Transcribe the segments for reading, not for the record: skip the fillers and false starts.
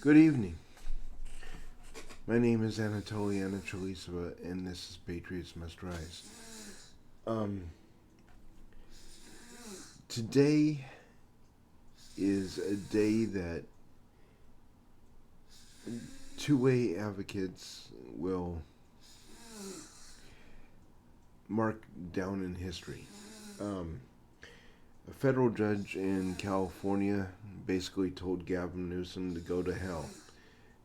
Good evening. My name is Anatoliana Chalisova, and this is Patriots Must Rise. Um, Today is a day that two-way advocates will mark down in history. A federal judge in California basically told Gavin Newsom to go to hell.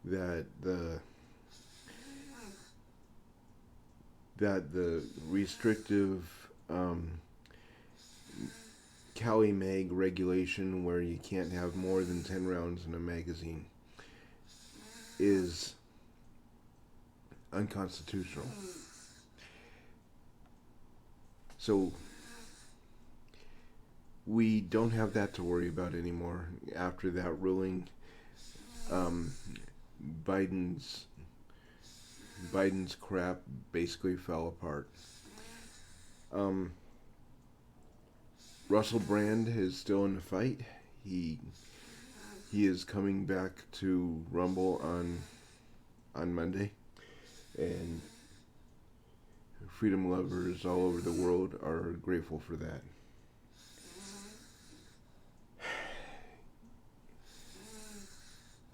That the restrictive Cali Mag regulation, where you can't have more than 10 rounds in a magazine, is unconstitutional. So we don't have that to worry about anymore. After that ruling, Biden's crap basically fell apart. Russell Brand is still in the fight. He is coming back to Rumble on Monday, and freedom lovers all over the world are grateful for that.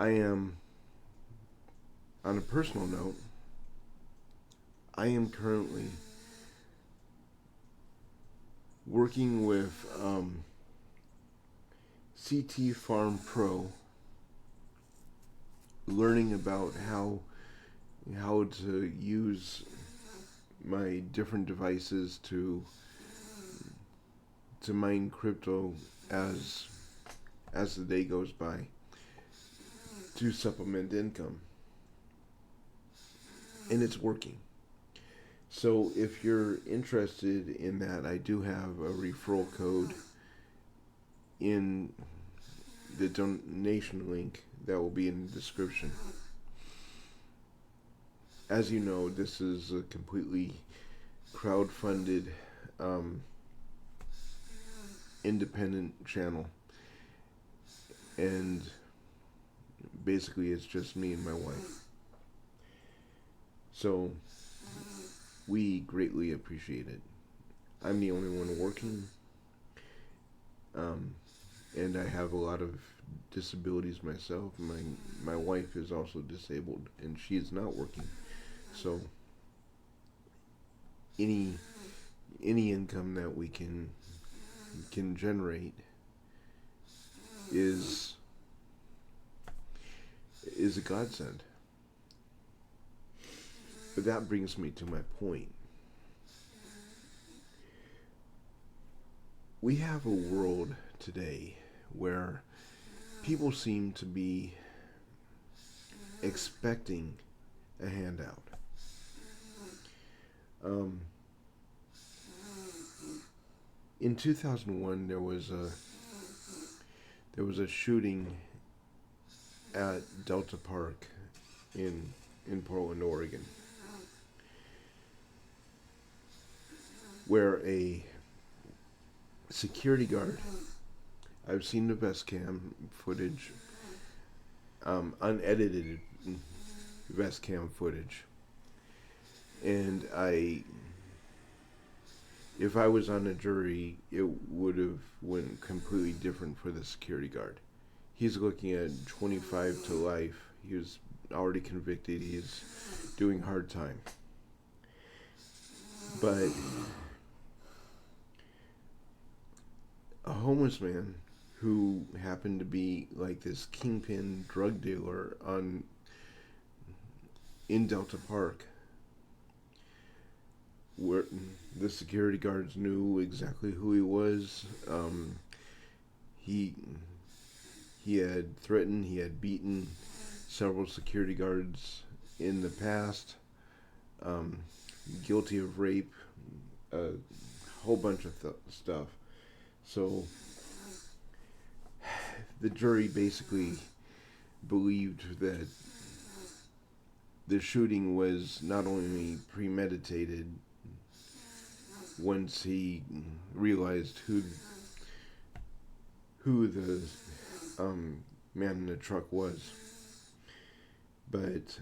I am, on a personal note, I am currently working with CT Farm Pro, learning about how to use my different devices to mine crypto as the day goes by, to supplement income. And it's working. So if you're interested in that, I do have a referral code in the donation link that will be in the description. As you know, this is a completely crowd-funded, independent channel. And basically it's just me and my wife. So we greatly appreciate it. I'm the only one working, and I have a lot of disabilities myself. My wife is also disabled, and she is not working. So any income that we can generate is a godsend. But that brings me to my point. We have a world today where people seem to be expecting a handout. In 2001, there was a shooting at Delta Park in Portland, Oregon, where a security guard, I've seen the best cam footage, unedited best cam footage, and if I was on a jury, it would have went completely different for the security guard. He's looking at 25 to life. He was already convicted. He's doing hard time. But a homeless man who happened to be like this kingpin drug dealer in Delta Park, where the security guards knew exactly who he was. He had threatened, he had beaten several security guards in the past, guilty of rape, a whole bunch of stuff. So the jury basically believed that the shooting was not only premeditated once he realized who the man in the truck was, but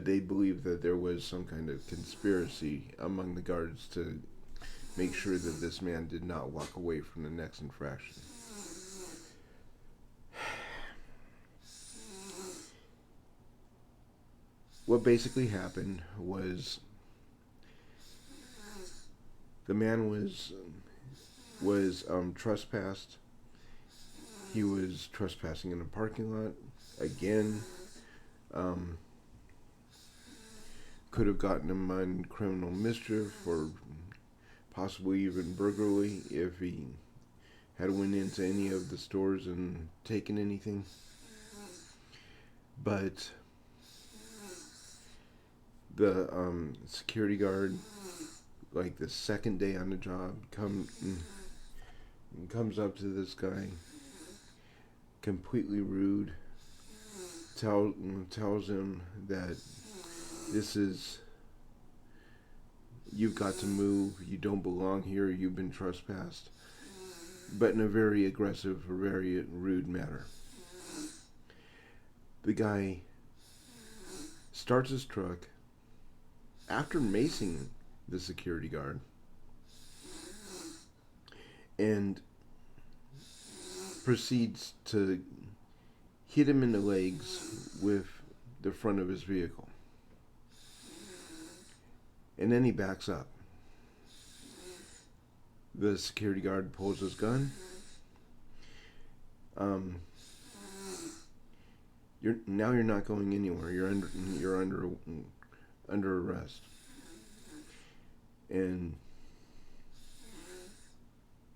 they believe that there was some kind of conspiracy among the guards to make sure that this man did not walk away from the next infraction. What basically happened was the man was trespassed. He was trespassing in a parking lot again. Could have gotten him on criminal mischief or possibly even burglary if he had went into any of the stores and taken anything. But the security guard, like the second day on the job, comes up to this guy, completely rude, tells him that you've got to move, you don't belong here, you've been trespassed, but in a very aggressive, very rude manner. The guy starts his truck after macing the security guard and proceeds to hit him in the legs with the front of his vehicle. And then he backs up. The security guard pulls his gun. You're not going anywhere. You're under arrest. And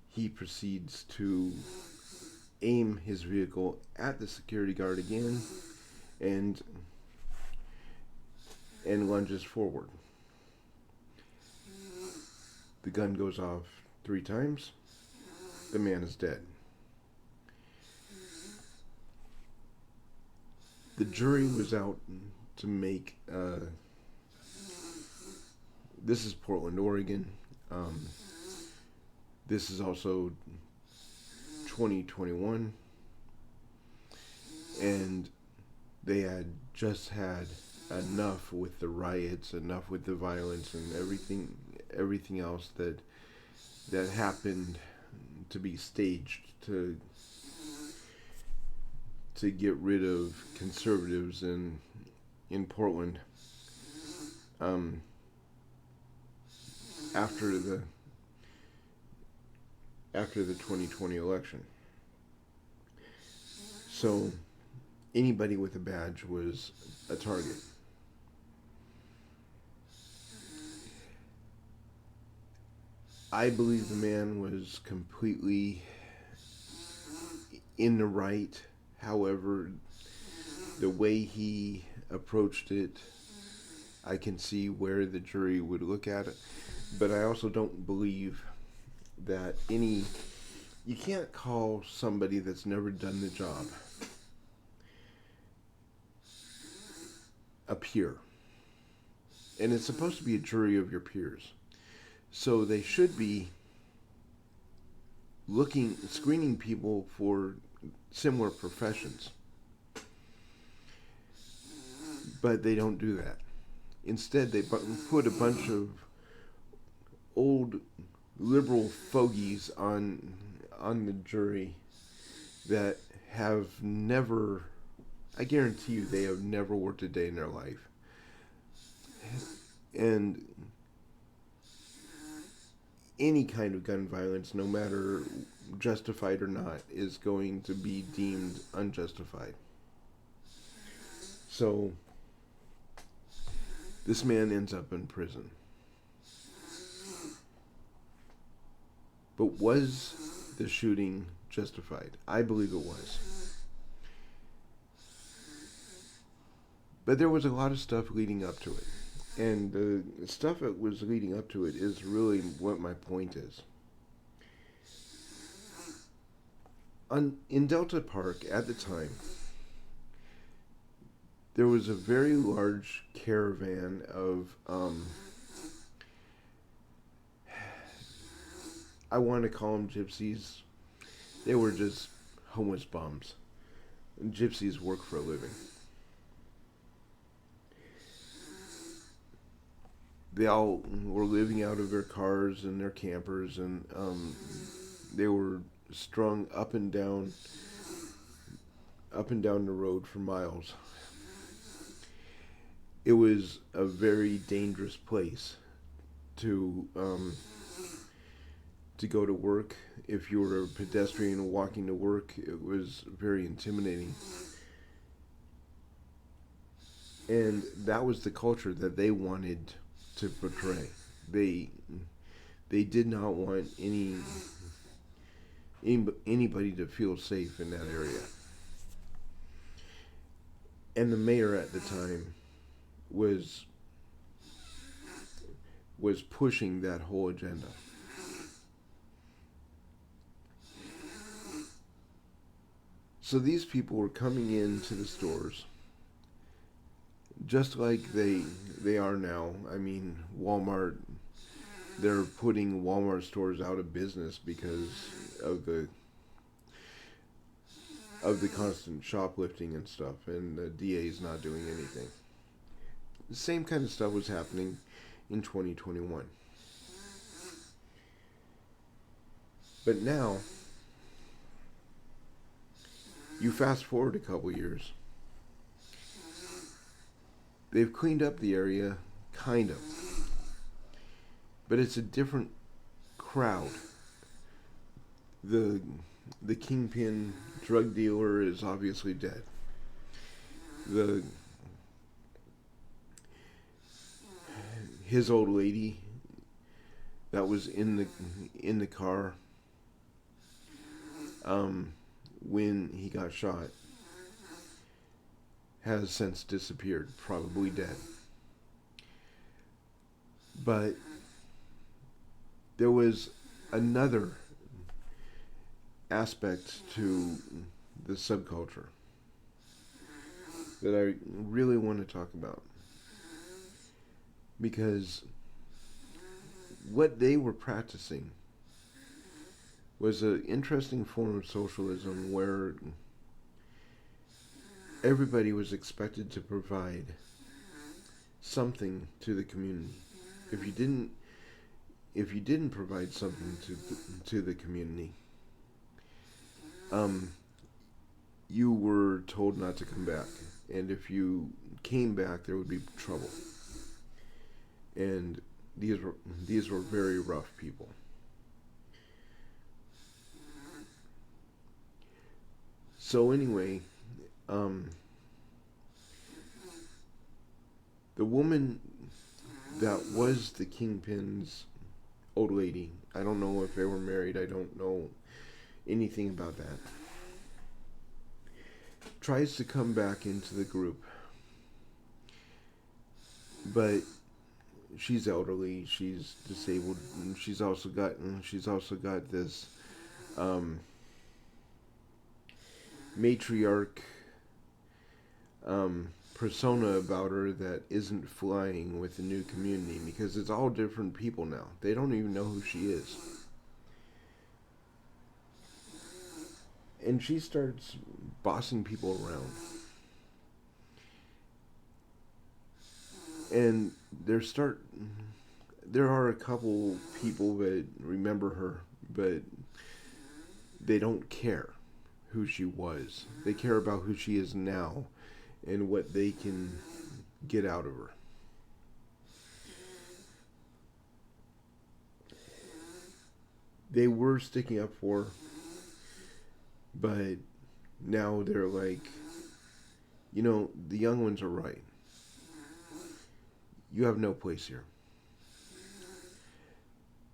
he proceeds to aim his vehicle at the security guard again and lunges forward. The gun goes off 3 times. The man is dead. The jury was out to make... this is Portland, Oregon. This is also 2021. And they had just had enough with the riots, enough with the violence and everything else that happened to be staged to get rid of conservatives in Portland after the 2020 election. So anybody with a badge was a target. I believe the man was completely in the right. However, the way he approached it, I can see where the jury would look at it. But I also don't believe that you can't call somebody that's never done the job a peer. And it's supposed to be a jury of your peers. So they should be screening people for similar professions. But they don't do that. Instead, they put a bunch of old liberal fogies on the jury that have never, I guarantee you, they have never worked a day in their life. And any kind of gun violence, no matter justified or not, is going to be deemed unjustified. So this man ends up in prison. But was the shooting justified? I believe it was. But there was a lot of stuff leading up to it. And the stuff that was leading up to it is really what my point is. In Delta Park at the time, there was a very large caravan of, I want to call them gypsies. They were just homeless bums. Gypsies work for a living. They all were living out of their cars and their campers, and they were strung up and down the road for miles. It was a very dangerous place to go to work. If you were a pedestrian walking to work, it was very intimidating. And that was the culture that they wanted to portray. They did not want anybody to feel safe in that area. And the mayor at the time was pushing that whole agenda. So these people were coming into the stores just like they are now. I mean, Walmart, they're putting Walmart stores out of business because of the constant shoplifting and stuff, and the DA is not doing anything. The same kind of stuff was happening in 2021. But now, you fast forward a couple years, they've cleaned up the area, kind of. But it's a different crowd. The kingpin drug dealer is obviously dead. His old lady that was in the car when he got shot has since disappeared, probably dead. But there was another aspect to the subculture that I really want to talk about, because what they were practicing was an interesting form of socialism where everybody was expected to provide something to the community. If you didn't provide something to the community, you were told not to come back, and if you came back, there would be trouble. And these were very rough people. So anyway, the woman that was the kingpin's old lady, I don't know if they were married, I don't know anything about that, tries to come back into the group. But she's elderly, she's disabled, and she's also got this matriarch persona about her that isn't flying with the new community, because it's all different people now. They don't even know who she is. And she starts bossing people around. And there are a couple people that remember her, but they don't care who she was. They care about who she is now and what they can get out of her. They were sticking up for her, but now they're like, the young ones are right. You have no place here.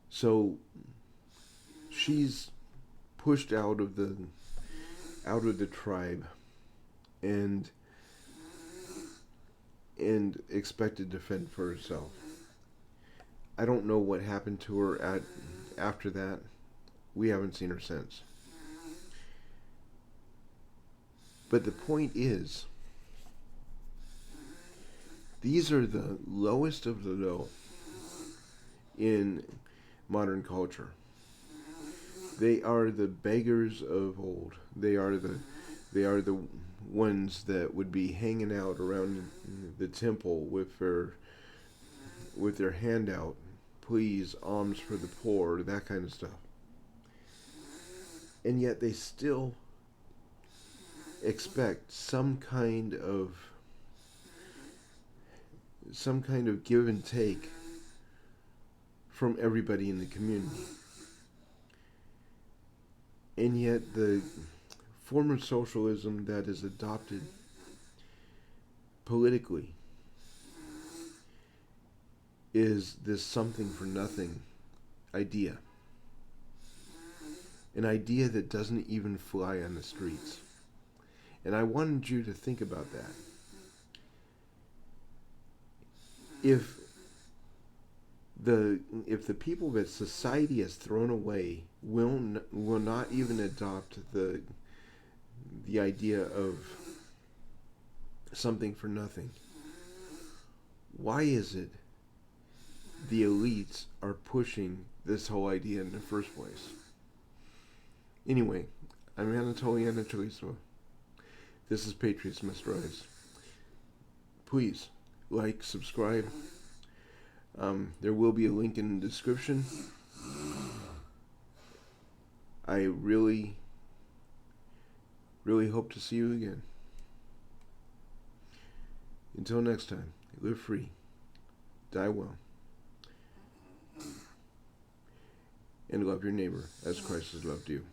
So she's pushed out of the tribe and expected to fend for herself. I don't know what happened to her after that. We haven't seen her since. But the point is, these are the lowest of the low in modern culture. They are the beggars of old. They are the ones that would be hanging out around the temple with their hand out, please, alms for the poor, that kind of stuff. And yet they still expect some kind of give and take from everybody in the community. And yet the form of socialism that is adopted politically is this something for nothing idea. An idea that doesn't even fly on the streets. And I wanted you to think about that. If the people that society has thrown away will not even adopt the idea of something for nothing, why is it the elites are pushing this whole idea in the first place? Anyway, I'm Anatoly Anatolisov. This is Patriots Must Rise. Please like, subscribe. There will be a link in the description. I really, really hope to see you again. Until next time, live free, die well, and love your neighbor as Christ has loved you.